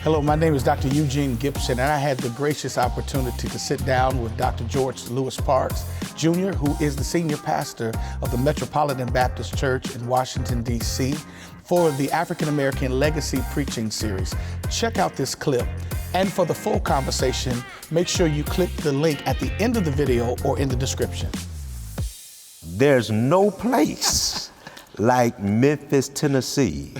Hello, my name is Dr. Eugene Gibson, and I had the gracious opportunity to sit down with Dr. George Lewis Parks, Jr., who is the senior pastor of the Metropolitan Baptist Church in Washington, D.C., for the African American Legacy Preaching Series. Check out this clip, and for the full conversation, make sure you click the link at the end of the video or in the description. There's no place like Memphis, Tennessee.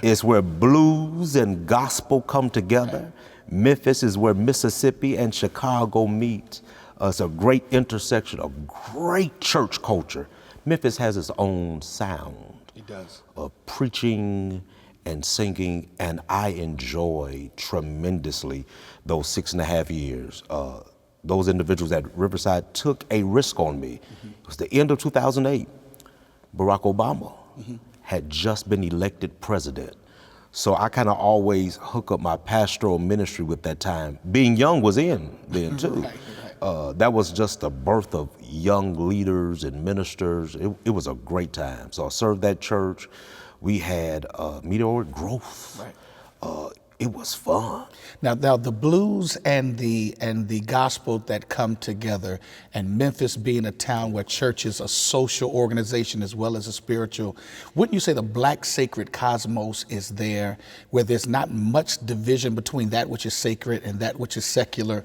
It's where blues and gospel come together. Memphis is where Mississippi and Chicago meet. It's a great intersection of great church culture. Memphis has its own sound. It does. Of preaching and singing, and I enjoyed tremendously those 6.5 years. Those individuals at Riverside took a risk on me. It was the end of 2008. Barack Obama had just been elected president. So I kind of always hook up my pastoral ministry with that time. Being young was in then too. That was just the birth of young leaders and ministers. It was a great time. So I served that church. We had meteoric growth. It was fun. Now the blues and the gospel that come together, and Memphis being a town where church is a social organization as well as a spiritual, wouldn't you say the black sacred cosmos is there, where there's not much division between that which is sacred and that which is secular?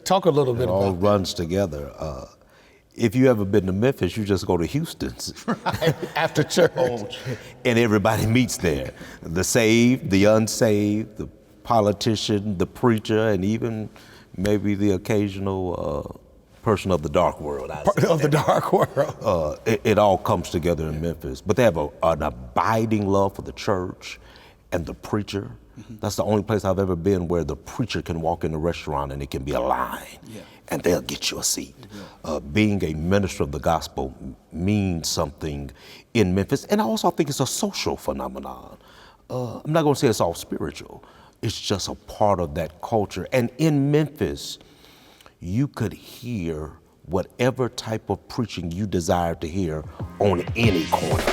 Talk a little bit about that. It all runs together. If you ever been to Memphis, you just go to Houston's. Right, after church. And everybody meets there. The saved, the unsaved, the politician, the preacher, and even maybe the occasional person of the dark world. Of the dark world. It all comes together in Memphis. But they have an abiding love for the church and the preacher. That's the only place I've ever been where the preacher can walk in a restaurant and it can be a line. And they'll get you a seat. Being a minister of the gospel means something in Memphis. And I also think it's a social phenomenon. I'm not gonna say it's all spiritual. It's just a part of that culture. And in Memphis, you could hear whatever type of preaching you desire to hear on any corner.